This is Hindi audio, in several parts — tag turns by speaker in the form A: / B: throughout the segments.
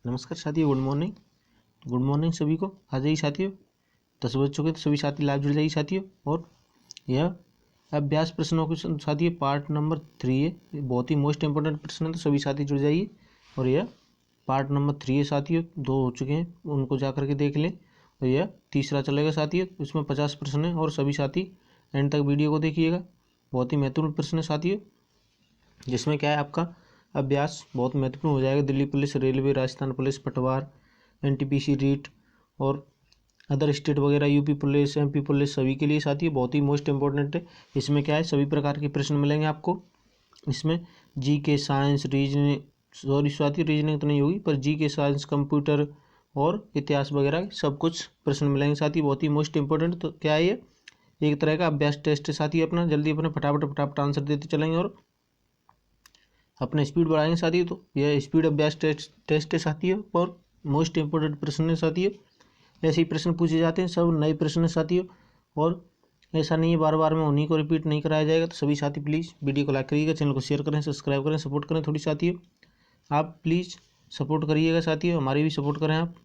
A: नमस्कार साथियों, गुड मॉर्निंग सभी को। आ जाइए साथियों, 10 बज चुके तो सभी साथी लाइव जुड़ जाइए साथियों। और यह अभ्यास प्रश्नों के साथियों पार्ट नंबर 3 है। ये बहुत ही मोस्ट इंपोर्टेंट प्रश्न है, तो सभी साथी जुड़ जाइए। और यह पार्ट नंबर 3 है साथियों, 2 हो चुके हैं, उनको जा करके देख लें। और यह तीसरा चलेगा साथियों, इसमें 50 प्रश्न है और सभी साथी एंड तक वीडियो को देखिएगा। बहुत ही महत्वपूर्ण प्रश्न है साथियों, जिसमें क्या है आपका अभ्यास बहुत महत्वपूर्ण हो जाएगा। Delhi police, railway, Rajasthan police, पटवार, एनटीपीसी, रीट और अदर स्टेट वगैरह, यूपी पुलिस, एमपी पुलिस, सभी के लिए साथियों बहुत ही मोस्ट इंपॉर्टेंट है। इसमें क्या है सभी प्रकार के प्रश्न मिलेंगे आपको। इसमें जी के, साइंस, रीजनिंग, सॉरी साथियों रीजनिंग तो नहीं होगी, पर जी के, साइंस, कंप्यूटर और इतिहास वगैरह सब कुछ प्रश्न मिलेंगे साथियों, बहुत ही मोस्ट इंपॉर्टेंट। तो क्या है ये एक तरह का अभ्यास टेस्ट है साथियों। अपना जल्दी अपने फटाफट आंसर देते चलेंगे और अपने स्पीड बढ़ाएंगे साथियों। तो यह स्पीड अभ्यास टेस्ट है साथियों और मोस्ट इंपोर्टेंट प्रश्न है साथियों। ऐसे ही प्रश्न पूछे जाते हैं, सब नए प्रश्न है साथियों। और ऐसा नहीं है बार बार में उन्हीं को रिपीट नहीं कराया जाएगा। तो सभी साथी प्लीज़ वीडियो को लाइक करिएगा, चैनल को शेयर करें, सब्सक्राइब करें, सपोर्ट करें थोड़ी साथियों। आप प्लीज़ सपोर्ट करिएगा साथियों, हमारी भी सपोर्ट करें आप।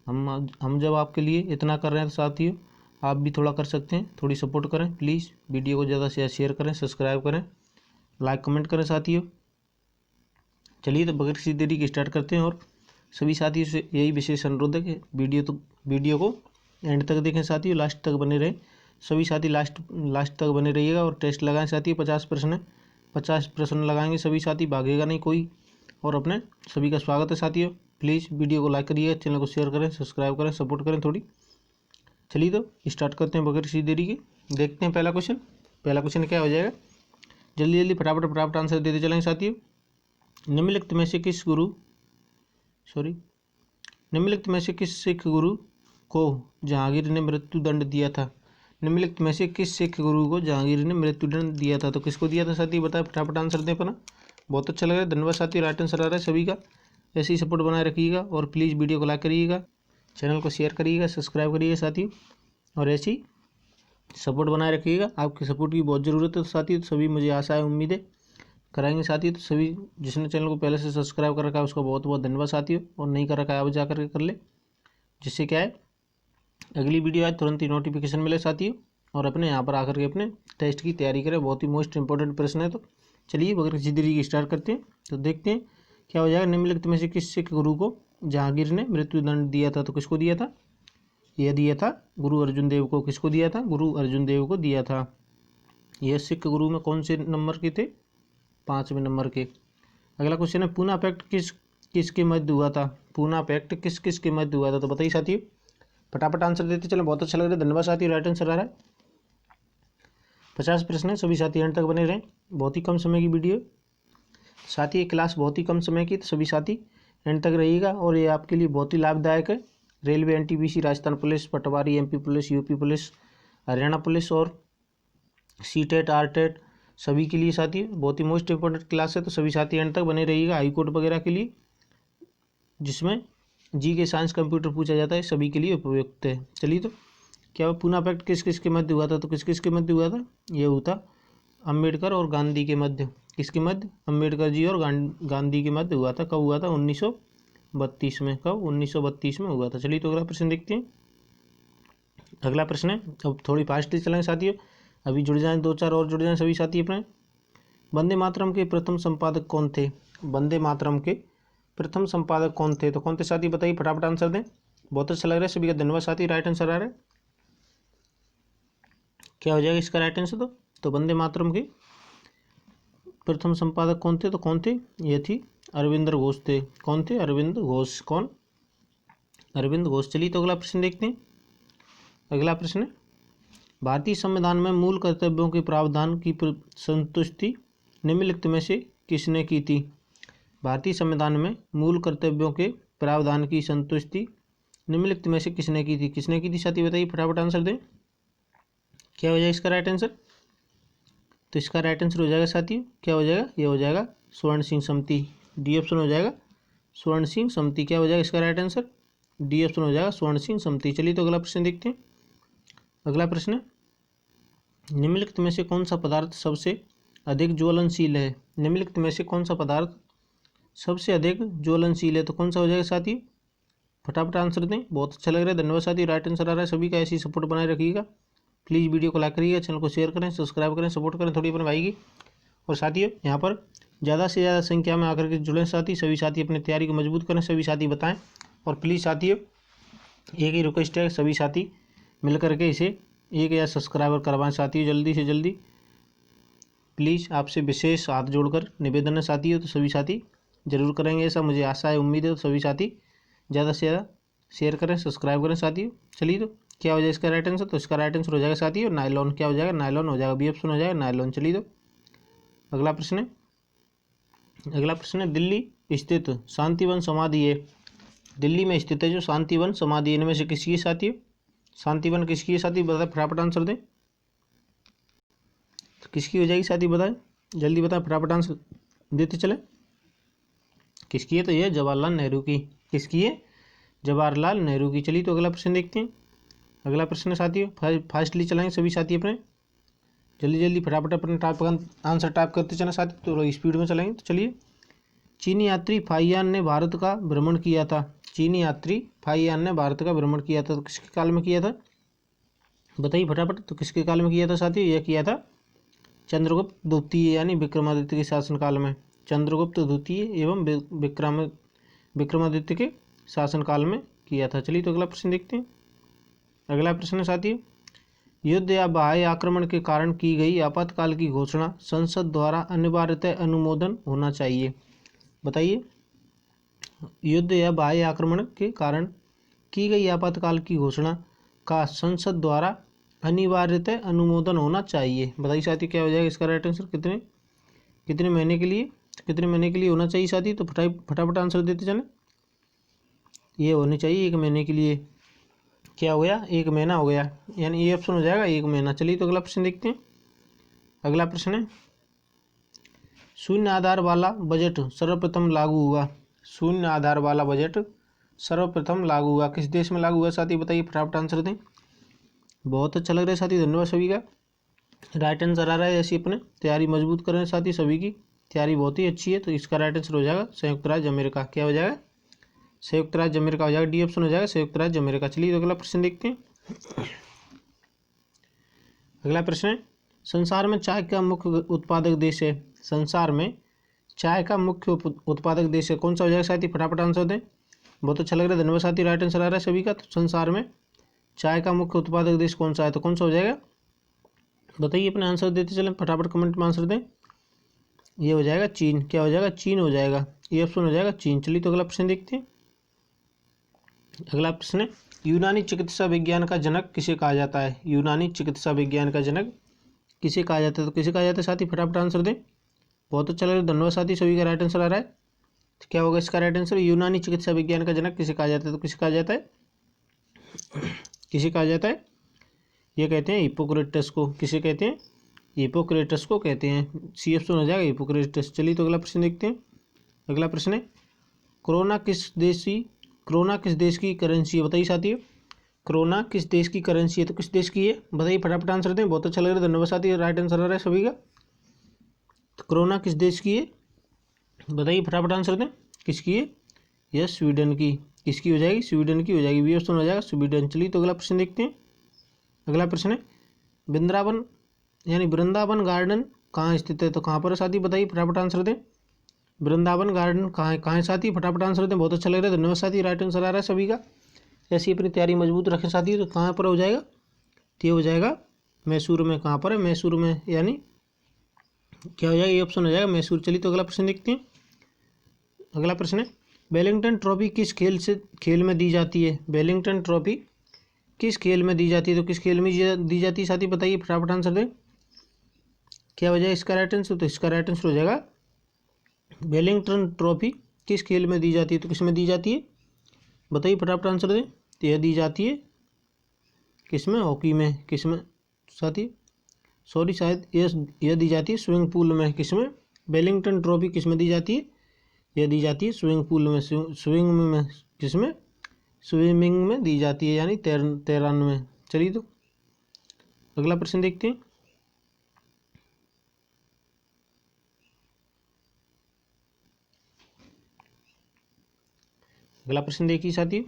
A: हम जब आपके लिए इतना कर रहे हैं तो साथियों आप भी थोड़ा कर सकते हैं, थोड़ी सपोर्ट करें प्लीज़। वीडियो को ज़्यादा से शेयर करें, सब्सक्राइब करें, लाइक कमेंट करें साथियों। चलिए तो बगैर किसी देरी के स्टार्ट करते हैं। और सभी साथियों से यही विशेष अनुरोध है कि वीडियो को एंड तक देखें साथियों, लास्ट तक बने रहें। सभी साथी लास्ट तक बने रहिएगा और टेस्ट लगाएं साथियों। 50 प्रश्न लगाएंगे सभी साथी, भागेगा नहीं कोई। और अपने सभी का स्वागत है साथियों। प्लीज़ वीडियो को लाइक करिएगा, चैनल को शेयर करें, सब्सक्राइब करें, सपोर्ट करें थोड़ी। चलिए तो स्टार्ट करते हैं बगैर किसी देरी के। देखते हैं पहला क्वेश्चन क्या हो जाएगा। जल्दी फटाफट आंसर देते चलेंगे साथियों। निम्नलिखित में से किस सिख गुरु को जहांगीर ने मृत्यु दंड दिया था। निम्नलिखित में से किस सिख गुरु को जहांगीर ने मृत्यु दंड दिया था। तो किसको दिया था साथी बताए, फटाफट आंसर दें अपना। बहुत अच्छा लग रहा है, धन्यवाद साथी, राइट आंसर आ रहा है सभी का। ऐसे ही सपोर्ट बनाए रखिएगा और प्लीज़ वीडियो को लाइक करिएगा, चैनल को शेयर करिएगा, सब्सक्राइब करिएगा साथियों। और ऐसे ही सपोर्ट बनाए रखिएगा, आपकी सपोर्ट की बहुत ज़रूरत है साथियों। तो सभी मुझे आशा है, उम्मीद है कराएंगे साथियों। तो सभी जिसने चैनल को पहले से सब्सक्राइब कर रखा है उसका बहुत बहुत धन्यवाद साथियों, और नहीं कर रखा है अब जा करके कर ले, जिससे क्या है अगली वीडियो आए तुरंत ही नोटिफिकेशन मिले साथियों। और अपने यहाँ पर आकर के अपने टेस्ट की तैयारी करें, बहुत ही मोस्ट इंपॉर्टेंट प्रश्न है। तो चलिए बगैर किसी देरी की स्टार्ट करते हैं। तो देखते हैं क्या हो जाएगा। निम्नलिखित में से किस सिख गुरु को जहांगीर ने मृत्यु दंड दिया था। तो किसको दिया था, यह दिया था गुरु अर्जुन देव को। किसको दिया था, गुरु अर्जुन देव को दिया था। यह सिख गुरु में कौन से नंबर के थे, 5वें नंबर के। अगला क्वेश्चन है, पूना पैक्ट किसके मध्य हुआ था। पूना पैक्ट किस के मध्य हुआ था। तो बताइए साथियों, फटाफट आंसर देते चले, बहुत अच्छा लग रहा है, धन्यवाद साथियों, राइट आंसर आ रहा है। 50 प्रश्न है, सभी साथी एंड तक बने रहें। बहुत ही कम समय की वीडियो साथी, क्लास बहुत ही कम समय की, तो सभी साथी एंड तक रहिएगा और ये आपके लिए बहुत ही लाभदायक है। Railway, NTPC, Rajasthan police, patwari, MP police, UP police, Haryana police और सीटेट, आरटेट, सभी के लिए साथी बहुत ही मोस्ट इंपॉर्टेंट क्लास है। तो सभी साथी एंड तक बने रहिएगा। हाईकोर्ट वगैरह के लिए, जिसमें जी के, साइंस, कंप्यूटर पूछा जाता है, सभी के लिए उपयुक्त है। चलिए तो क्या पूना पैक्ट किस के मध्य हुआ था। तो किस के मध्य हुआ था, ये हुआ था अम्बेडकर और गांधी के मध्य। किसके मध्य, अम्बेडकर जी और गांधी के मध्य हुआ था। कब हुआ था, 1932 में। कब, 1932 में हुआ था। चलिए तो अगला प्रश्न देखते हैं। अगला प्रश्न है, अब थोड़ी फास्टली चलेंगे साथियों, अभी जुड़ जाएं 2-4 और जुड़ जाएं सभी साथी अपने। वंदे मातरम के प्रथम संपादक कौन थे। वंदे मातरम के प्रथम संपादक कौन थे। तो कौन थे साथी बताइए, फटाफट आंसर दें। बहुत अच्छा लग रहा है सभी का, धन्यवाद साथी, राइट आंसर आ रहा है। क्या हो जाएगा इसका राइट आंसर। तो वंदे मातरम के प्रथम संपादक कौन थे। तो कौन थे, ये थी अरविंदर घोष थे। कौन थे, अरविंद घोष। कौन, अरविंद घोष। चलिए तो अगला प्रश्न देखते हैं। अगला प्रश्न है, भारतीय संविधान में मूल कर्तव्यों के प्रावधान की संतुष्टि निम्नलिखित में से किसने की थी। भारतीय संविधान में मूल कर्तव्यों के प्रावधान की संतुष्टि निम्नलिखित में से किसने की थी। किसने की थी साथी बताइए, फटाफट आंसर दें। क्या हो जाएगा इसका राइट आंसर। तो इसका राइट आंसर हो जाएगा साथियों, क्या हो जाएगा, ये हो जाएगा स्वर्ण सिंह समिति। डी ऑप्शन हो जाएगा स्वर्ण सिंह समिति। क्या हो जाएगा इसका राइट आंसर, डी ऑप्शन हो जाएगा स्वर्ण सिंह समिति। चलिए तो अगला प्रश्न देखते हैं। अगला प्रश्न, निम्नलिखित में से कौन सा पदार्थ सबसे अधिक ज्वलनशील है। निम्नलिखित में से कौन सा पदार्थ सबसे अधिक ज्वलनशील है। तो कौन सा हो जाएगा साथियों, फटाफट आंसर दें। बहुत अच्छा लग रहा है, धन्यवाद साथियों। राइट आंसर आ रहा है सभी का, ऐसी सपोर्ट बनाए रखिएगा। प्लीज़ वीडियो को लाइक करिएगा, चैनल को शेयर करें, सब्सक्राइब करें, सपोर्ट करें थोड़ी अपने भाई की। और साथियों यहाँ पर ज़्यादा से ज़्यादा संख्या में आकर के जुड़ें साथी, सभी साथी अपनी तैयारी को मजबूत करें, सभी साथी बताएं। और प्लीज़ साथियों एक ही रिक्वेस्ट है, सभी साथी मिल करके इसे 1000 सब्सक्राइबर करवाएं साथियों, जल्दी से जल्दी। प्लीज़ आपसे विशेष हाथ जोड़कर निवेदन है साथियों, तो सभी साथी जरूर करेंगे ऐसा, मुझे आशा है, उम्मीद है। तो सभी साथी ज़्यादा से ज़्यादा शेयर करें, सब्सक्राइब करें साथियों। चलिए, तो क्या हो जाएगा इसका राइट आंसर? तो इसका राइट आंसर हो जाएगा साथियों नायलॉन। क्या हो जाएगा? नायलॉन हो जाएगा, बी ऑप्शन हो जाएगा नायलॉन। चलिए, तो अगला प्रश्न है, दिल्ली स्थित शांतिवन समाधि है, दिल्ली में स्थित है जो शांतिवन समाधि, इनमें से किसकी है साथियों? शांतिवन किसकी है साथी? बताए, फटाफट आंसर दें। तो किसकी हो जाएगी साथी? बताएं, जल्दी बताएं, फटाफट आंसर देते चले। किसकी है? तो ये जवाहरलाल नेहरू की। किसकी है? जवाहरलाल नेहरू की। चलिए, तो अगला प्रश्न देखते हैं। अगला प्रश्न है साथियों, फास्टली चलाएंगे सभी साथी अपने, जल्दी जल्दी फटाफट अपने आंसर टाइप करते चलें साथी, तो स्पीड में चलेंगे। तो चलिए, चीनी यात्री फाहियान ने भारत का भ्रमण किया था, चीनी यात्री फाहियान ने भारत का भ्रमण किया था, तो किसके काल में किया था? बताइए फटाफट। तो किसके काल में किया था साथियों? यह किया था चंद्रगुप्त द्वितीय यानी विक्रमादित्य के शासनकाल में, चंद्रगुप्त द्वितीय एवं विक्रमादित्य के शासनकाल में किया था। चलिए, तो अगला प्रश्न देखते हैं। अगला प्रश्न है साथियों, युद्ध या बाह्य आक्रमण के कारण की गई आपातकाल की घोषणा संसद द्वारा अनिवार्यतः अनुमोदन होना चाहिए। बताइए, युद्ध या बाह्य आक्रमण के कारण की गई आपातकाल की घोषणा का संसद द्वारा अनिवार्यतः अनुमोदन होना चाहिए। बताइए साथियों, क्या हो जाएगा इसका राइट आंसर? कितने महीने के लिए, कितने महीने के लिए होना चाहिए साथी? तो फटाफट आंसर देते चले। ये होनी चाहिए 1 महीने के लिए। क्या हो गया? 1 महीना हो गया, यानी ये ऑप्शन हो जाएगा 1 महीना। चलिए, तो अगला प्रश्न देखते हैं। अगला प्रश्न है, शून्य आधार वाला बजट सर्वप्रथम लागू हुआ, शून्य आधार वाला बजट सर्वप्रथम लागू हुआ किस देश में लागू हुआ साथी? बताइए, फटाफट आंसर दें। बहुत अच्छा लग रहा है साथी, धन्यवाद सभी का। राइट आंसर आ रहा है, ऐसी अपने तैयारी मजबूत करें साथी, सभी की तैयारी बहुत ही अच्छी है। तो इसका राइट आंसर हो जाएगा संयुक्त राज्य अमेरिका। क्या हो जाएगा? संयुक्त राज्य अमेरिका हो जाएगा, डी ऑप्शन हो जाएगा संयुक्त राज्य अमेरिका। चलिए, तो अगला प्रश्न देखते हैं। अगला प्रश्न है, संसार में चाय का मुख्य उत्पादक देश है, संसार में चाय का मुख्य उत्पादक देश है, कौन सा हो जाएगा साथी? फटाफट आंसर दें। बहुत अच्छा लग रहा है, धन्यवाद साथी। राइट आंसर आ रहा है सभी का। तो संसार में चाय का मुख्य उत्पादक देश कौन सा है? तो कौन सा हो जाएगा? बताइए, अपने आंसर देते चलें, फटाफट कमेंट में आंसर दें। ये हो जाएगा चीन। क्या हो जाएगा? चीन हो जाएगा, ये ऑप्शन हो जाएगा चीन। चलिए, तो अगला प्रश्न देखते हैं। अगला प्रश्न है, यूनानी चिकित्सा विज्ञान का जनक किसे कहा जाता है? यूनानी चिकित्सा विज्ञान का जनक किसे कहा जाता है? तो किसे कहा जाता है साथी? फटाफट आंसर दें। बहुत अच्छा लग रहा है, धन्यवाद साथी, सभी का राइट आंसर आ रहा है। तो क्या होगा इसका राइट आंसर? यूनानी चिकित्सा विज्ञान का जनक किसे कहा जाता है? तो किसे कहा जाता है? किसे कहा जाता है? ये कहते हैं हिप्पोक्रेटस को। किसे कहते हैं? हिप्पोक्रेटस को कहते हैं, सी ऑप्शन हो जाएगा हिप्पोक्रेटस। चलिए, तो अगला प्रश्न देखते हैं। अगला प्रश्न है, कोरोना किस देश की करेंसी है? बताइए साथी, कोरोना किस देश की करेंसी है? तो किस देश की है? बताइए, फटाफट आंसर दें। बहुत अच्छा लग रहा है, धन्यवाद साथी, राइट आंसर आ रहा है सभी का। तो कोरोना किस देश की है? बताइए, फटाफट आंसर दें। किसकी है? यह स्वीडन की। किसकी हो जाएगी? स्वीडन की हो जाएगी, बी ऑप्शन हो जाएगा स्वीडन। चलिए, तो अगला प्रश्न देखते हैं। अगला प्रश्न है, वृंदावन यानी वृंदावन गार्डन कहाँ स्थित है? तो कहाँ पर है साथी? बताइए, फटाफट आंसर दें। वृंदावन गार्डन कहाँ है साथी? फटाफट आंसर दें। बहुत अच्छा लग रहा है, धन्यवाद साथी, राइट आंसर आ रहा है सभी का। ऐसी अपनी तैयारी मजबूत रखें साथी। तो कहाँ पर हो जाएगा? तो ये हो जाएगा मैसूर में। कहाँ पर है? मैसूर में, यानी क्या हो जाएगा? ये ऑप्शन हो जाएगा मैसूर। चलिए, तो अगला प्रश्न देखते हैं। अगला प्रश्न है, वेलिंगटन ट्रॉफी किस खेल में दी जाती है? वेलिंगटन ट्रॉफी किस खेल में दी जाती है? तो किस खेल में दी जाती है साथी? बताइए, फटाफट आंसर दें। क्या हो जाएगा इसका राइट आंसर? तो इसका राइट आंसर हो जाएगा वेलिंगटन ट्रॉफी किस खेल में दी जाती है? तो किस में दी जाती है? बताइए, फटाफट आंसर दें। तो यह दी जाती है किस में? हॉकी में। किस में साथी? सॉरी, शायद यह दी जाती है स्विमिंग पूल में। किस में? वेलिंगटन ट्रॉफी किस में दी जाती है? यह दी जाती है स्विमिंग पूल में, स्विमिंग में। किस में? स्विमिंग में दी जाती है, यानी तैरान में। चलिए, तो अगला प्रश्न देखते हैं। अगला प्रश्न देखिए साथी,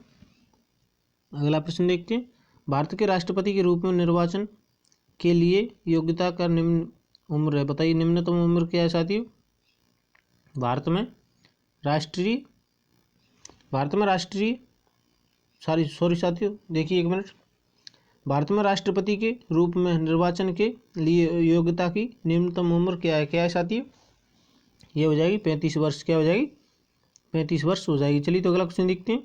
A: अगला प्रश्न देखते हैं, भारत के राष्ट्रपति के रूप में निर्वाचन के लिए योग्यता का निम्न उम्र है, बताइए निम्नतम उम्र क्या है साथियों। भारत में राष्ट्रीय सॉरी साथियों, देखिए एक मिनट। भारत में राष्ट्रपति के रूप में निर्वाचन के लिए योग्यता की निम्नतम उम्र क्या है साथियों, ये हो जाएगी 35 वर्ष। क्या हो जाएगी, 35 वर्ष हो जाएगी। चलिए तो अगला क्वेश्चन देखते हैं।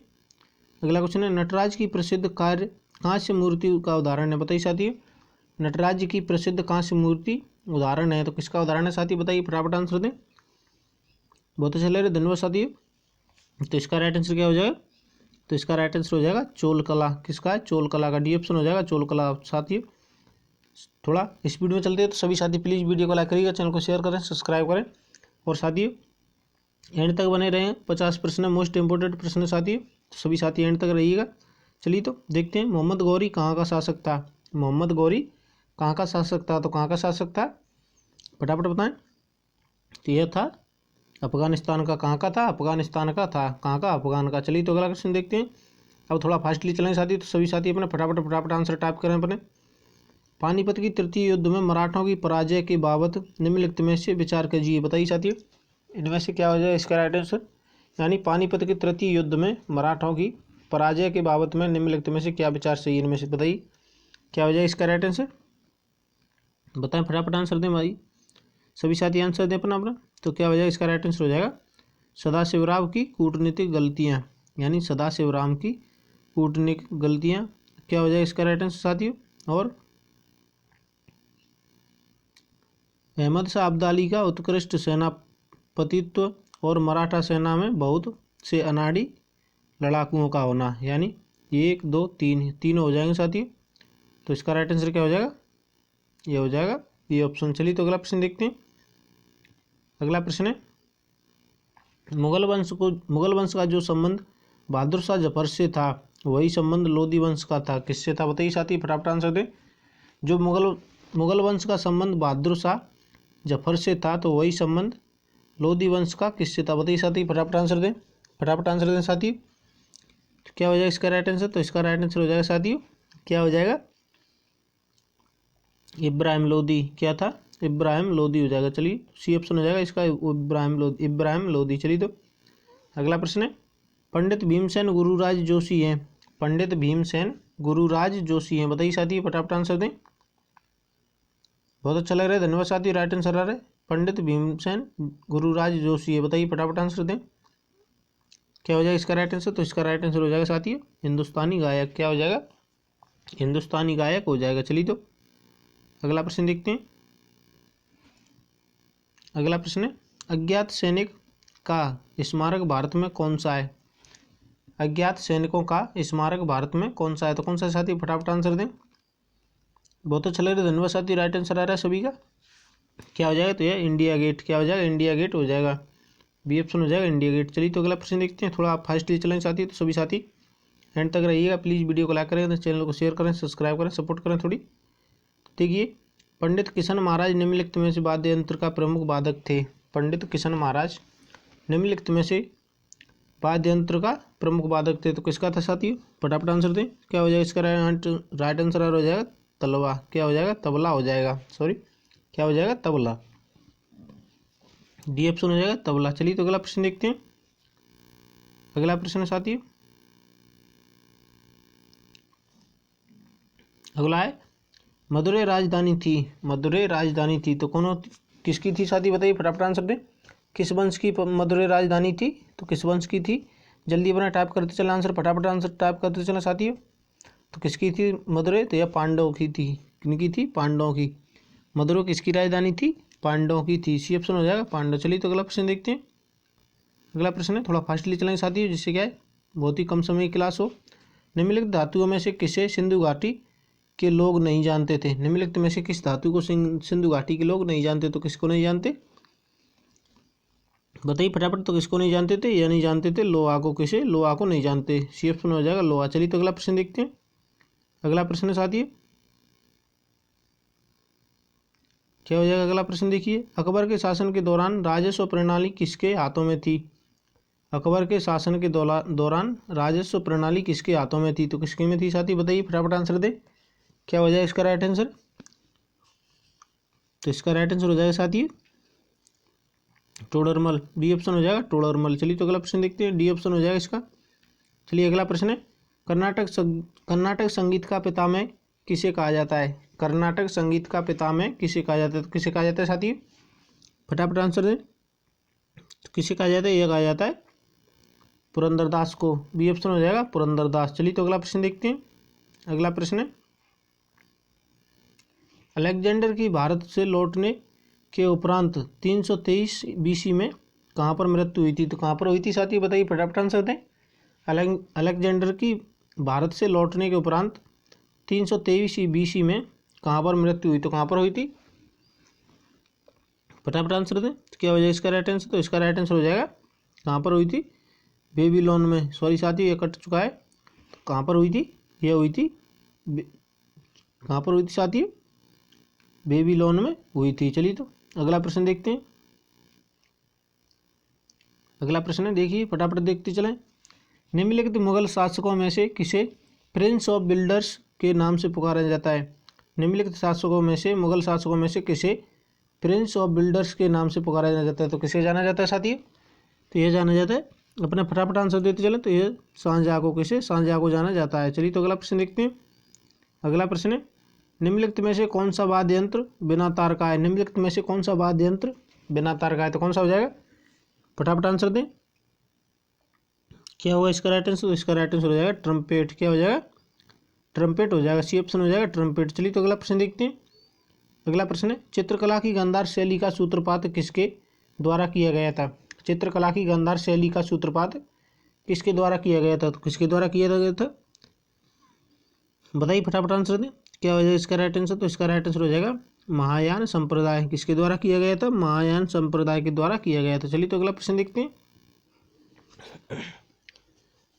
A: अगला क्वेश्चन है, नटराज की प्रसिद्ध कार्य कांस्य मूर्ति का उदाहरण है, बताइए साथियों। नटराज की प्रसिद्ध कांस्य मूर्ति उदाहरण है, तो किसका उदाहरण है साथियों, बताइए फटाफट आंसर दें। बहुत अच्छा लग रहा है, धन्यवाद साथियों। तो इसका राइट आंसर क्या हो जाएगा, तो इसका राइट आंसर हो जाएगा चोल कला। किसका है, चोल कला का डी ऑप्शन हो जाएगा, चोल कला। साथियों थोड़ा स्पीड में चलते हैं, तो सभी साथी प्लीज़ वीडियो को लाइक करिएगा, चैनल को शेयर करें, सब्सक्राइब करें, और साथियों एंड तक बने रहें। 50 प्रश्न है, मोस्ट इंपोर्टेंट प्रश्न है साथियों, तो सभी साथी एंड तक रहिएगा। चलिए तो देखते हैं, मोहम्मद गौरी कहाँ का शासक था। मोहम्मद गौरी कहाँ का शासक था, तो कहाँ का शासक था, फटाफट बताएं। तो यह था अफगानिस्तान का। कहाँ का था, अफगानिस्तान का था। कहाँ का, अफगान का। चलिए तो अगला क्वेश्चन देखते हैं। अब थोड़ा फास्टली चलें साथी, तो सभी साथी अपने फटाफट आंसर टाइप करें अपने। पानीपत की तृतीय युद्ध में मराठों की पराजय के बाबत निम्नलिखित में से विचार कीजिए, बताइए साथियों। इनमें से क्या हो जाए इसका राइट आंसर, यानी पानीपत के तृतीय युद्ध में मराठों की पराजय के बाबत में निम्नलिखित में से क्या विचार सही, इनमें से बताइए क्या हो जाए इसका राइट आंसर, बताएं फटाफट आंसर दें भाई, सभी साथी आंसर दें अपना। तो क्या हो जाए इसका राइट आंसर हो जाएगा सदाशिवराव की कूटनीतिक गलतियाँ, यानी सदाशिवराम की कूटनीतिक गलतियाँ। क्या हो जाए इसका राइट आंसर साथियों। और अहमद शाह अब्दाली का उत्कृष्ट सेनापतित्व और मराठा सेना में बहुत से अनाड़ी लड़ाकुओं का होना, यानी 1 2 3 तीनों हो जाएंगे साथियों। तो इसका राइट आंसर क्या हो जाएगा, ये हो जाएगा ये ऑप्शन। चलिए तो अगला प्रश्न देखते हैं। अगला प्रश्न है, मुगल वंश का जो संबंध बहादुर शाह जफर से था, वही संबंध लोधी वंश का था, किससे था, बताइए साथी फटाफट आंसर दें। जो मुगल वंश का संबंध बहादुर शाह जफर से था, तो वही संबंध लोधी वंश का किससे था, बताइए साथी फटाफट आंसर दें। फटाफट आंसर दें साथियों, क्या हो जाएगा इसका राइट आंसर, तो इसका राइट आंसर हो जाएगा साथियों, क्या हो जाएगा, इब्राहिम लोधी। क्या था, इब्राहिम लोधी हो जाएगा। चलिए सी ऑप्शन हो जाएगा इसका, इब्राहिम लोधी। चलिए तो अगला प्रश्न है, पंडित भीमसेन गुरुराज जोशी हैं, पंडित भीमसेन गुरुराज जोशी हैं, बताइए साथी फटाफट आंसर दें। बहुत अच्छा लग रहा है, धन्यवाद साथी, राइट आंसर आ रहा है, पंडित भीमसेन गुरुराज जोशी है, बताइए फटाफट आंसर दें। क्या हो जाएगा इसका राइट आंसर, तो इसका राइट आंसर हो जाएगा साथियों हिंदुस्तानी गायक। क्या हो जाएगा, हिंदुस्तानी गायक हो जाएगा। चलिए तो अगला प्रश्न देखते हैं। अगला प्रश्न है, अज्ञात सैनिक का स्मारक भारत में कौन सा है, अज्ञात सैनिकों का स्मारक भारत में कौन सा है, तो कौन सा साथी फटाफट आंसर दें। बहुत अच्छा लग रहा है, धन्यवाद साथी, राइट आंसर आ रहा है सभी का। क्या हो जाएगा, तो यह इंडिया गेट। क्या हो जाएगा, इंडिया गेट हो जाएगा, बी ऑप्शन हो जाएगा इंडिया गेट। चलिए तो अगला प्रश्न देखते हैं, थोड़ा आप फास्टली चलें साथी, तो सभी साथी एंड तक रहिएगा, प्लीज़ वीडियो को लाइक करें, चैनल को शेयर करें, सब्सक्राइब करें, सपोर्ट करें थोड़ी। देखिए, पंडित किशन महाराज निम्नलिखित में से वाद्य यंत्र का प्रमुख वादक थे, पंडित किशन महाराज निम्नलिखित में से वाद्य यंत्र का प्रमुख वादक थे, तो किसका था साथियों, फटाफट आंसर दें। क्या हो जाएगा इसका राइट आंसर हो जाएगा तलवा। क्या हो जाएगा, तबला हो जाएगा, सॉरी क्या हो जाएगा, तबला, डी ऑप्शन हो जाएगा तबला। चलिए तो अगला प्रश्न देखते हैं। अगला प्रश्न साथियों, अगला है, मदुरै राजधानी थी, मदुरै राजधानी थी तो कौन किसकी थी साथी, बताइए फटाफट आंसर दें। किस वंश की मदुरै राजधानी थी, तो किस वंश की थी, जल्दी अपना टाइप करते चला आंसर, फटाफट आंसर टाइप करते चला साथियों। तो किसकी थी मदुरै, तो यह पांडवों की थी, किनकी थी, पांडवों की। मदुरै किसकी राजधानी थी, पांडवों की थी, सी ऑप्शन हो जाएगा पांडव। चलिए तो अगला प्रश्न देखते हैं। अगला प्रश्न है, थोड़ा फास्टली चलेंगे साथियों, जिससे क्या है बहुत ही कम समय की क्लास हो। निम्नलिखित धातुओं में से किसे सिंधु घाटी के लोग नहीं जानते थे, निम्नलिखित में से किस धातु को सिंधु घाटी के लोग नहीं जानते, तो किसको नहीं जानते, बताइए फटाफट। तो किसको नहीं जानते थे, या नहीं जानते थे लोहा को, किसे, लोहा को नहीं जानते, सी ऑप्शन हो जाएगा लोहा। चलिए तो अगला प्रश्न देखते हैं। अगला प्रश्न साथियों, क्या हो जाएगा अगला प्रश्न, देखिए, अकबर के शासन के दौरान राजस्व प्रणाली किसके हाथों में थी, अकबर के शासन के दौरान राजस्व प्रणाली किसके हाथों में थी? तो किसके में थी साथी? बताइए, फटाफट आंसर दे। क्या हो जाएगा इसका राइट आंसर? तो इसका राइट आंसर हो जाएगा साथी टोडरमल, डी ऑप्शन हो जाएगा टोडरमल। चलिए तो अगला प्रश्न देखते हैं, डी ऑप्शन हो जाएगा इसका। चलिए अगला प्रश्न है, कर्नाटक संगीत का पितामह किसे कहा जाता है? कर्नाटक संगीत का पितामह किसे कहा जाता है? तो किसे कहा जाता है साथी? फटाफट आंसर दें। तो किसे कहा जाता है? यह कहा जाता है पुरंदरदास को, बी ऑप्शन हो जाएगा पुरंदरदास। चलिए तो अगला प्रश्न देखते हैं। अगला प्रश्न है, अलेक्जेंडर की भारत से लौटने के उपरांत 323 बीसी में कहाँ पर मृत्यु हुई थी? तो कहाँ पर हुई थी साथी? बताइए, फटाफट आंसर दें। अलेक्जेंडर की भारत से लौटने के उपरांत 323 बीसी में कहाँ पर मृत्यु हुई? तो कहाँ पर हुई थी? फटाफट आंसर दें। तो क्या हो जाएगा इसका राइट आंसर? तो इसका राइट आंसर हो जाएगा, कहाँ पर हुई थी? बेबीलोन में। सॉरी साथी, ये कट चुका है। तो कहाँ पर हुई थी? यह हुई थी, कहाँ पर हुई थी साथी? बेबीलोन में हुई थी। चलिए तो अगला प्रश्न देखते हैं। अगला प्रश्न है, देखिए फटाफट देखते चलें। निम्नलिखित मुगल शासकों में से किसे प्रिंस ऑफ बिल्डर्स के नाम से पुकारा जाता है? निम्नलिखित शासकों में से, मुगल शासकों में से किसे प्रिंस ऑफ बिल्डर्स के नाम से पुकारा जाता है? तो किसे जाना जाता है साथी? तो यह जाना जाता है, अपने फटाफट आंसर देते चले, तो यह शाहजहाँ को, किसे? शाहजहाँ को जाना जाता है। चलिए तो अगला प्रश्न देखते हैं। अगला प्रश्न है, निम्नलिखित में से कौन सा वाद्य यंत्र बिना तार का है? निम्नलिखित में से कौन सा वाद्य यंत्र बिना तार का है? तो कौन सा हो जाएगा? फटाफट आंसर दें। क्या होगा इसका राइट आंसर? तो इसका राइट आंसर हो जाएगा ट्रम्पेट। क्या हो जाएगा? ट्रम्पेट हो जाएगा, सी ऑप्शन हो जाएगा ट्रम्पेट। चलिए तो अगला प्रश्न देखते हैं। अगला प्रश्न है, चित्रकला की गांधार शैली का सूत्रपात किसके द्वारा किया गया था? चित्रकला की गांधार शैली का सूत्रपात किसके द्वारा किया गया था? तो किसके द्वारा किया गया था? बताइए, फटाफट आंसर दें। क्या हो जाएगा इसका राइट आंसर? तो इसका राइट आंसर हो जाएगा महायान संप्रदाय। किसके द्वारा किया गया था? महायान संप्रदाय के द्वारा किया गया था। चलिए तो अगला प्रश्न देखते हैं।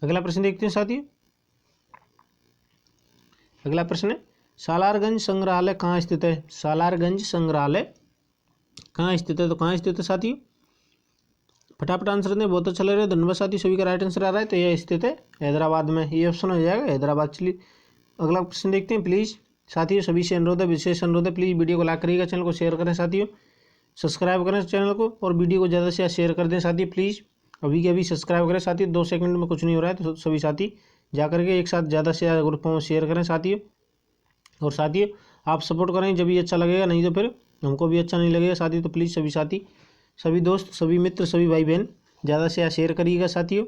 A: अगला प्रश्न देखते हैं साथियों। अगला प्रश्न है, सालारगंज संग्रहालय कहाँ स्थित है? सालारगंज संग्रहालय कहाँ स्थित है? तो कहाँ स्थित है साथियों? फटाफट आंसर दें, बहुत अच्छा लग रहा है, धन्यवाद साथी, सभी का राइट आंसर आ रहा है। तो यह स्थित है हैदराबाद में, ये ऑप्शन हो जाएगा हैदराबाद। चलिए अगला प्रश्न देखते हैं। प्लीज़ साथियों, सभी से अनुरोध है, विशेष अनुरोध है, प्लीज़ वीडियो को लाइक करिएगा, चैनल को शेयर करें साथियों, सब्सक्राइब करें चैनल को, और वीडियो को ज़्यादा से ज़्यादा शेयर कर दें साथियों। प्लीज़ अभी के अभी सब्सक्राइब करें साथियों, 2 सेकंड में कुछ नहीं हो रहा है। तो सभी साथी जाकर के एक साथ ज़्यादा से ज़्यादा ग्रुपों में शेयर करें साथियों। और साथियों आप सपोर्ट करें जब भी अच्छा लगेगा, नहीं तो फिर हमको भी अच्छा नहीं लगेगा साथियों। तो प्लीज़ सभी साथी, सभी दोस्त, सभी मित्र, सभी भाई बहन ज़्यादा से ज़्यादा शेयर करिएगा साथियों,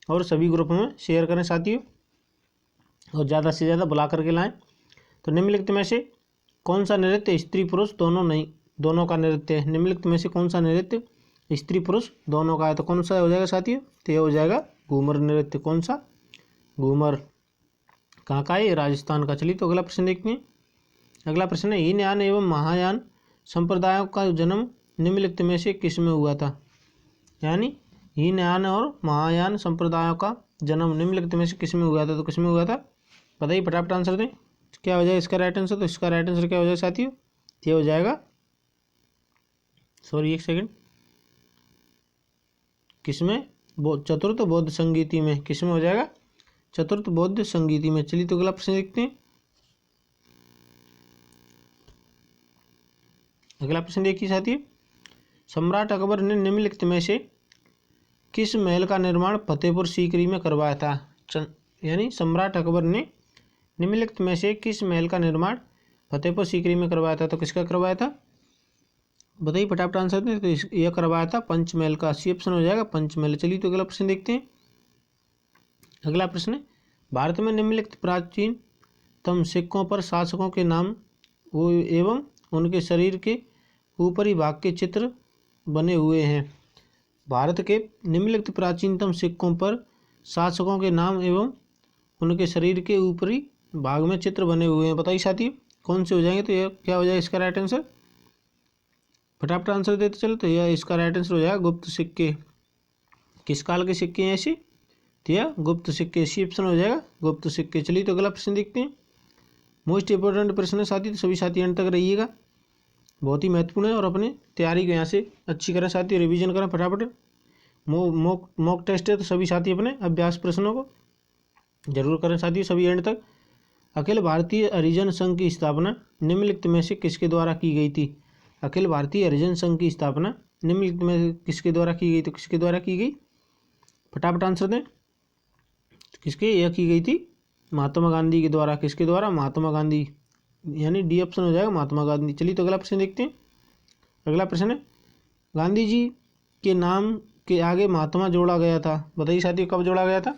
A: और सभी ग्रुपों में शेयर करें साथियों, और ज़्यादा से ज़्यादा बुला करके लाएँ। तो निम्नलिखित में से कौन सा नृत्य स्त्री पुरुष दोनों का नृत्य है? निम्नलिखित में से कौन सा नृत्य स्त्री पुरुष दोनों का है? तो कौन सा हो जाएगा साथियों? तो यह हो जाएगा घूमर नृत्य। कौन सा? घूमर। कहाँ का है? राजस्थान का। चलिए तो अगला प्रश्न देखते हैं। अगला प्रश्न है, हीनयान एवं महायान संप्रदायों का जन्म निम्नलिखित में से किस में हुआ था? यानी हीनयान और महायान संप्रदायों का जन्म निम्नलिखित में से किस में हुआ था? तो किस में हुआ था? बताइए, फटाफट आंसर दें। क्या हो जाएगा इसका राइट आंसर? तो इसका राइट आंसर क्या हो जाएगा साथियों? ये हो जाएगा, सॉरी एक सेकंड, किसमें? चतुर्थ बौद्ध संगीति में। किसमें हो जाएगा? चतुर्थ बौद्ध संगीति में। चलिए तो अगला प्रश्न देखते हैं। अगला प्रश्न देखिए साथियों, सम्राट अकबर ने निम्नलिखित में से किस महल का निर्माण फतेहपुर सीकरी में करवाया था? यानी सम्राट अकबर ने निम्नलिखित में से किस महल का निर्माण फतेहपुर सीकरी में करवाया था? तो किसका करवाया था? बताइए, फटाफट आंसर दें। तो यह करवाया था पंचमहल का, सी ऑप्शन हो जाएगा पंचमहल। चलिए तो अगला प्रश्न देखते हैं। अगला प्रश्न है, भारत में निम्नलिखित प्राचीनतम सिक्कों पर शासकों के नाम एवं उनके शरीर के ऊपरी भाग के चित्र बने हुए हैं। भारत के निम्नलिखित प्राचीनतम सिक्कों पर शासकों के नाम एवं उनके शरीर के ऊपरी भाग में चित्र बने हुए हैं। बताइए साथियों कौन से हो जाएंगे? तो यह क्या हो जाएगा इसका राइट आंसर? फटाफट आंसर देते चलो। तो यह इसका राइट आंसर हो जाएगा गुप्त सिक्के। किस काल के सिक्के हैं ऐसे? तो यह गुप्त सिक्के, सी ऑप्शन हो जाएगा गुप्त सिक्के। चलिए तो अगला प्रश्न देखते हैं। मोस्ट इंपॉर्टेंट प्रश्न है साथी, तो सभी साथी अंत तक रहिएगा, बहुत ही महत्वपूर्ण है, और अपनी तैयारी को यहाँ से अच्छी करें साथी, रिवीजन करें फटाफट। मॉक टेस्ट है, तो सभी साथी अपने अभ्यास प्रश्नों को जरूर करें साथियों सभी एंड तक। अखिल भारतीय हरिजन संघ की स्थापना निम्नलिखित में से किसके द्वारा की गई थी? अखिल भारतीय हरिजन संघ की स्थापना निम्नलिखित में से किसके द्वारा की गई? तो किसके द्वारा की गई? फटाफट आंसर दें। किसके? यह की गई थी महात्मा गांधी के द्वारा। किसके द्वारा? महात्मा गांधी, यानी डी ऑप्शन हो जाएगा महात्मा गांधी। चलिए तो अगला प्रश्न देखते हैं। अगला प्रश्न है, गांधी जी के नाम के आगे महात्मा जोड़ा गया था। बताइए साथियों कब जोड़ा गया था?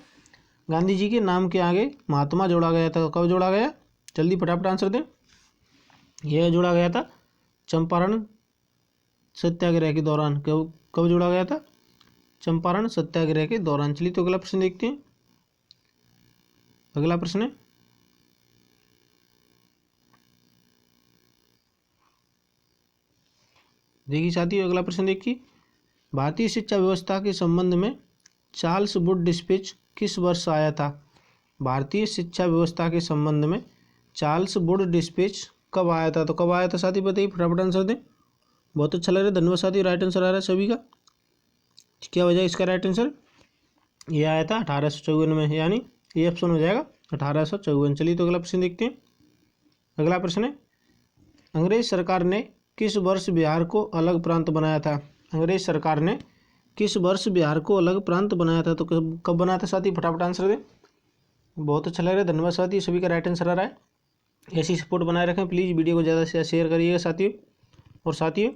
A: गांधी जी के नाम के आगे महात्मा जोड़ा गया था। कब जोड़ा गया? जल्दी फटाफट आंसर दें। यह जोड़ा गया था चंपारण सत्याग्रह के दौरान। कब जोड़ा गया था? चंपारण सत्याग्रह के दौरान। चलिए तो अगला प्रश्न देखते हैं। अगला प्रश्न है, देखिए साथियों अगला प्रश्न देखिए, भारतीय शिक्षा व्यवस्था के संबंध में चार्ल्स वुड डिस्पैच किस वर्ष आया था? भारतीय शिक्षा व्यवस्था के संबंध में चार्ल्स वुड डिस्पैच कब आया था? तो कब आया था साथी बताइए, फटाफट आंसर दें। बहुत अच्छा लग रहा है, धन्यवाद साथी। राइट आंसर आ रहा है सभी का। क्या हो जाएगा इसका राइट आंसर? ये आया था 1854 में, यानी ये ऑप्शन हो जाएगा 1854। चलिए तो अगला प्रश्न देखते हैं। अगला प्रश्न है, अंग्रेज सरकार ने किस वर्ष बिहार को अलग प्रांत बनाया था? अंग्रेज सरकार ने किस वर्ष बिहार को अलग प्रांत बनाया था? तो कब बनाया था साथी, फटाफट आंसर दें। बहुत अच्छा लग रहा है, धन्यवाद साथी। सभी का राइट आंसर आ रहा है। ऐसी सपोर्ट बनाए रखें प्लीज़, वीडियो को ज़्यादा से शेयर करिएगा साथियों। और साथियों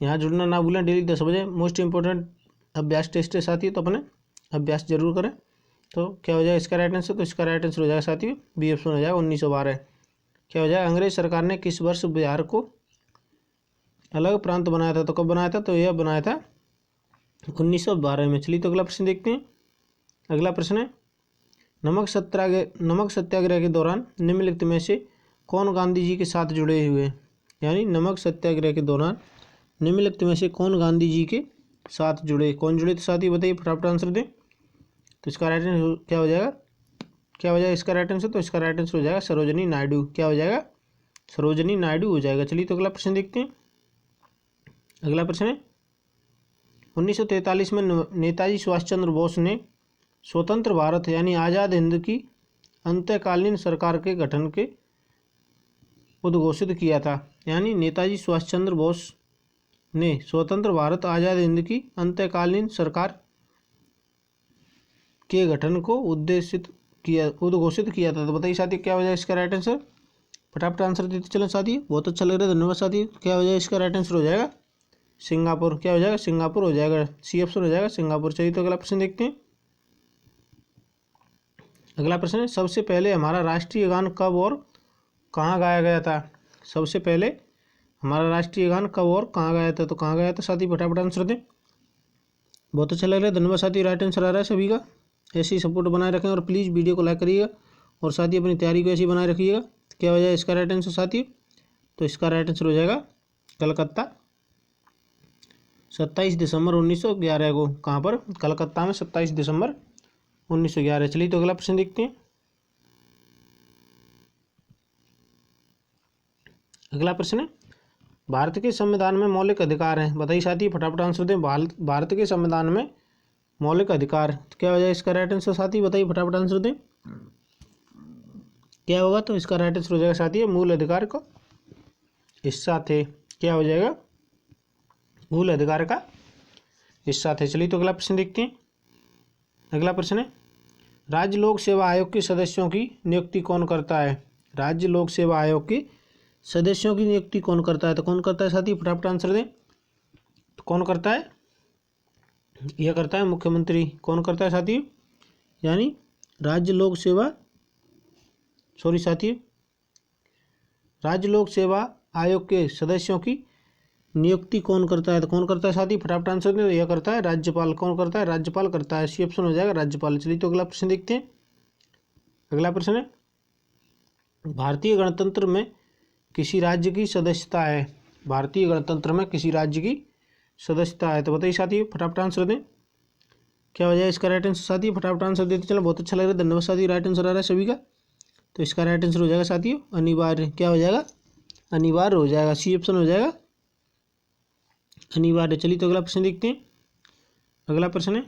A: यहाँ जुड़ना ना भूलें, डेली 10 बजे मोस्ट इंपॉर्टेंट अभ्यास टेस्ट है साथियों, तो अपने अभ्यास जरूर करें। तो क्या हो जाएगा इसका राइट आंसर? तो इसका राइट आंसर हो जाएगा साथियों बी ऑप्शन हो जाएगा 1912। क्या हो जाएगा? अंग्रेज सरकार ने किस वर्ष बिहार को अलग प्रांत बनाया था? तो कब बनाया था? तो यह बनाया था 1912 में। चलिए तो अगला प्रश्न देखते हैं। अगला प्रश्न है, नमक सत्याग्रह के दौरान निम्नलिखित में से कौन गांधी जी के साथ जुड़े हुए? यानी नमक सत्याग्रह के दौरान निम्नलिखित में से कौन गांधी जी के साथ जुड़े? कौन जुड़े थे साथी बताइए, फटाफट आंसर दें। तो इसका राइट आंसर क्या हो जाएगा? क्या हो जाएगा इसका राइट आंसर? तो इसका राइट आंसर हो जाएगा सरोजिनी नायडू। क्या हो जाएगा? सरोजिनी नायडू हो जाएगा। चलिए तो अगला प्रश्न देखते हैं। अगला प्रश्न है, 1943 में नेताजी सुभाष चंद्र बोस ने स्वतंत्र भारत यानी आज़ाद हिंद की अंतकालीन सरकार के गठन के उद्घोषित किया था। यानी नेताजी सुभाष चंद्र बोस ने स्वतंत्र भारत आज़ाद हिंद की अंतकालीन सरकार के गठन को उद्घोषित किया था। तो बताइए साथी क्या हो जाएगा इसका राइट आंसर? फटाफट आंसर देते चलें साथी। बहुत अच्छा लग रहा है, धन्यवाद साथी। क्या हो जाएगा इसका राइट आंसर? हो जाएगा सिंगापुर। क्या हो जाएगा? सिंगापुर हो जाएगा, सी ऑप्शन हो जाएगा सिंगापुर। चलिए तो अगला प्रश्न देखते हैं। अगला प्रश्न है, सबसे पहले हमारा राष्ट्रीय गान कब और कहाँ गाया गया था? सबसे पहले हमारा राष्ट्रीय गान कब और कहाँ गाया था? तो कहाँ गाया था साथी, फटाफट आंसर दें। बहुत अच्छा लग रहा है, धन्यवाद साथी। राइट आंसर आ रहा है सभी का। ऐसी सपोर्ट बनाए रखें और प्लीज़ वीडियो को लाइक करिएगा और साथ ही अपनी तैयारी को ऐसी बनाए रखिएगा। क्या हो जाएगा इसका राइट आंसर साथी? तो इसका राइट आंसर हो जाएगा कलकत्ता, 27 दिसंबर 1911 को। कहाँ पर? कलकत्ता में 27 दिसंबर 1911। चलिए तो अगला प्रश्न देखते हैं। अगला प्रश्न है, भारत के संविधान में मौलिक अधिकार हैं। बताइए साथी फटाफट आंसर दें। भारत के संविधान में मौलिक अधिकार, तो क्या हो जाएगा इसका राइट आंसर साथी? बताइए फटाफट आंसर दें। क्या होगा? तो इसका राइट आंसर हो जाएगा साथी मूल अधिकार का हिस्सा थे। क्या हो जाएगा? मूल अधिकार का हिस्सा थे। चलिए तो अगला प्रश्न देखते हैं। अगला प्रश्न है, राज्य लोक सेवा आयोग के सदस्यों की नियुक्ति कौन करता है? राज्य लोक सेवा आयोग के सदस्यों की नियुक्ति कौन करता है? तो कौन करता है साथी, फटाफट आंसर दें। तो कौन करता है? यह करता है मुख्यमंत्री। कौन करता है साथी? यानी राज्य लोक सेवा राज्य लोक सेवा आयोग के सदस्यों की नियुक्ति कौन करता है? तो कौन करता है साथी, फटाफट आंसर दें। यह करता है राज्यपाल। कौन करता है? राज्यपाल करता है, सी ऑप्शन हो जाएगा राज्यपाल। चलिए तो अगला प्रश्न देखते हैं। अगला प्रश्न है, भारतीय गणतंत्र में किसी राज्य की सदस्यता है? भारतीय गणतंत्र में किसी राज्य की सदस्यता है? तो बताइए साथी फटाफट आंसर दें। क्या हो जाए इसका राइट आंसर साथी, फटाफट आंसर देते चलो। बहुत अच्छा लग रहा है, धन्यवाद साथी। राइट आंसर आ रहा है सभी का। तो इसका राइट आंसर हो जाएगा साथियों अनिवार्य। क्या हो जाएगा? अनिवार्य हो जाएगा, सी ऑप्शन हो जाएगा अनिवार्य। चलिए तो अगला प्रश्न देखते हैं। अगला प्रश्न है,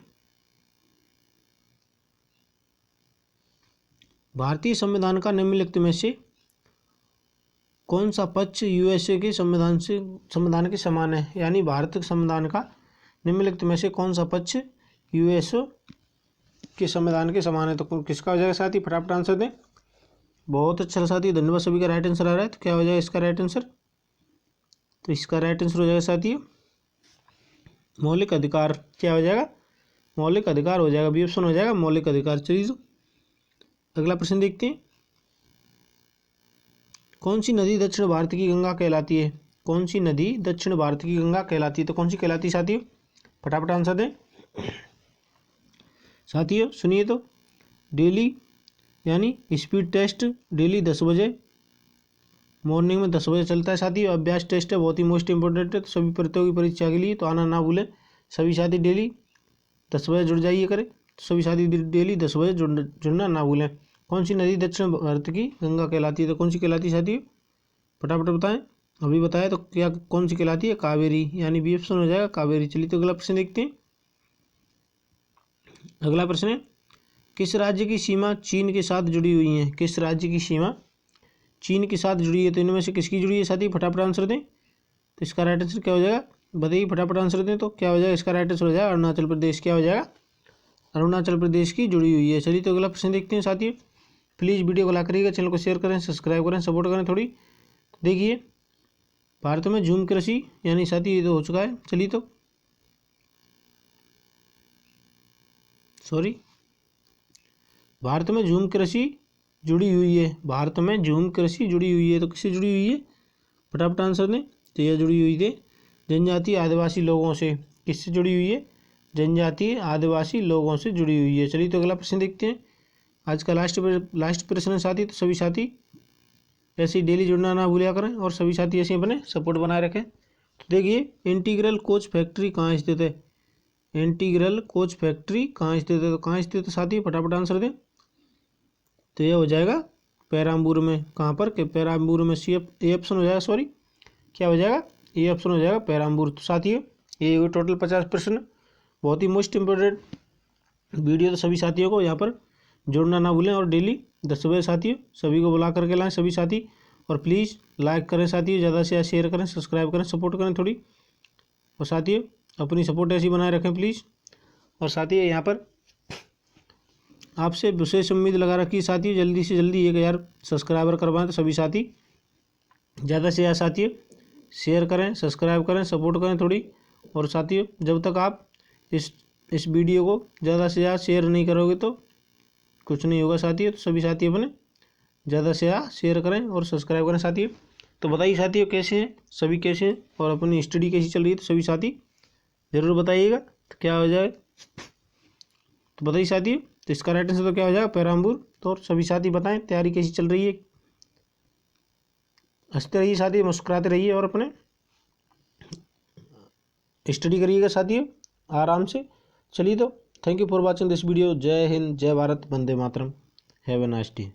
A: भारतीय संविधान का निम्नलिखित में से कौन सा पक्ष यूएसए के संविधान के समान है। यानी भारत के संविधान का निम्नलिखित में से कौन सा पक्ष यूएसए के संविधान के समान है। तो किसका हो जाएगा साथी, फटाफट आंसर दें। बहुत अच्छा साथी, धन्यवाद सभी का राइट आंसर आ रहा है। तो क्या हो जाएगा इसका राइट आंसर, तो इसका राइट आंसर हो जाएगा साथी मौलिक अधिकार। क्या हो जाएगा, मौलिक अधिकार हो जाएगा, बी ऑप्शन हो जाएगा मौलिक अधिकार। चलिए तो अगला प्रश्न देखते हैं, कौन सी नदी दक्षिण भारत की गंगा कहलाती है। कौन सी नदी दक्षिण भारत की गंगा कहलाती है। तो कौन सी कहलाती है साथियों, फटाफट आंसर दें। साथियों सुनिए तो, डेली यानी स्पीड टेस्ट डेली 10 बजे मॉर्निंग में 10 बजे चलता है साथियों। अभ्यास टेस्ट है, बहुत ही मोस्ट इंपॉर्टेंट है, तो सभी प्रतियोगी परीक्षा के लिए तो आना ना भूलें। सभी साथी डेली 10 बजे जुड़ जाइए करें, तो सभी साथी डेली 10 बजे जुड़ना ना भूलें। कौन सी नदी दक्षिण भारत की गंगा कहलाती है। तो कौन सी कहलाती है साथियों, फटाफट बताएं। अभी बताया तो क्या कौन सी कहलाती है, कावेरी, यानी बी ऑप्शन हो जाएगा कावेरी। चलिए तो अगला प्रश्न देखते हैं। अगला प्रश्न है, किस राज्य की सीमा चीन के साथ जुड़ी हुई है। किस राज्य की सीमा चीन के साथ जुड़ी है। तो इनमें से किसकी जुड़ी है साथी, फटाफट आंसर दें। तो इसका राइट आंसर क्या हो जाएगा, बताइए फटाफट आंसर दें। तो क्या हो जाएगा इसका राइट आंसर हो जाएगा अरुणाचल प्रदेश। क्या हो जाएगा, अरुणाचल प्रदेश की जुड़ी हुई है। चलिए तो अगला प्रश्न देखते हैं साथियों। प्लीज़ वीडियो को लाइक करिएगा, चैनल को शेयर करें, सब्सक्राइब करें, सपोर्ट करें थोड़ी। देखिए भारत में झूम कृषि यानी साथी ये तो हो चुका है। चलिए तो भारत में झूम कृषि जुड़ी हुई है। भारत में झूम कृषि जुड़ी हुई है, तो किससे जुड़ी हुई है, फटाफट आंसर दें। तो यह जुड़ी हुई थी जनजातीय आदिवासी लोगों से। किससे जुड़ी हुई है, जनजातीय आदिवासी लोगों से जुड़ी हुई है। चलिए तो अगला प्रश्न देखते हैं। आज का लास्ट प्रश्न है साथी, तो सभी साथी ऐसे ही डेली जुड़ना ना भूलिया करें और सभी साथी ऐसे ही अपने सपोर्ट बनाए रखें। तो देखिए इंटीग्रल कोच फैक्ट्री कहाँ स्थित है। इंटीग्रल कोच फैक्ट्री कहाँ स्थित है। तो कहाँ स्थित है साथी, फटाफट आंसर दें। तो यह हो जाएगा पेराम्बूर में। कहाँ पर, कि पेराम्बूर में। ए ऑप्शन हो जाएगा, सॉरी क्या हो जाएगा, ए ऑप्शन हो जाएगा पेराम्बूर। तो साथियों ये टोटल 50 प्रश्न, बहुत ही मोस्ट इम्पोर्टेंट वीडियो। तो सभी साथियों को यहाँ पर जोड़ना ना भूलें और डेली 10 बजे साथियों सभी को बुला करके लाएं सभी साथी। और प्लीज़ लाइक करें साथियों, ज़्यादा से ज़्यादा शेयर करें, सब्सक्राइब करें, सपोर्ट करें थोड़ी। और साथियों अपनी सपोर्ट ऐसी बनाए रखें प्लीज़। और साथियों यहाँ पर आपसे विशेष उम्मीद लगा रखी साथियों, जल्दी से जल्दी 1000 सब्सक्राइबर करवाएं। तो सभी साथी ज़्यादा से ज़्यादा साथियों शेयर करें, सब्सक्राइब करें, सपोर्ट करें थोड़ी। और साथियों जब तक आप इस वीडियो को ज़्यादा से ज़्यादा शेयर नहीं करोगे तो कुछ नहीं होगा साथियों। तो सभी साथी अपने ज़्यादा से ज़्यादा शेयर करें और सब्सक्राइब करें साथियों। तो बताइए साथियों कैसे हैं सभी, कैसे हैं और अपनी स्टडी कैसी चल रही है। तो सभी साथी ज़रूर बताइएगा तो क्या हो जाए, तो बताइए साथियों। तो इसका राइट आंसर तो क्या हो जाएगा पेराम्बूर। तो और सभी साथी बताएं तैयारी कैसी चल रही है। हंसते रहिए साथी, मुस्कुराते रहिए और अपने स्टडी करिएगा साथियों आराम से। चलिए तो thank you for watching this video. जय हिंद, जय Bharat, Vande Mataram. Have a nice day.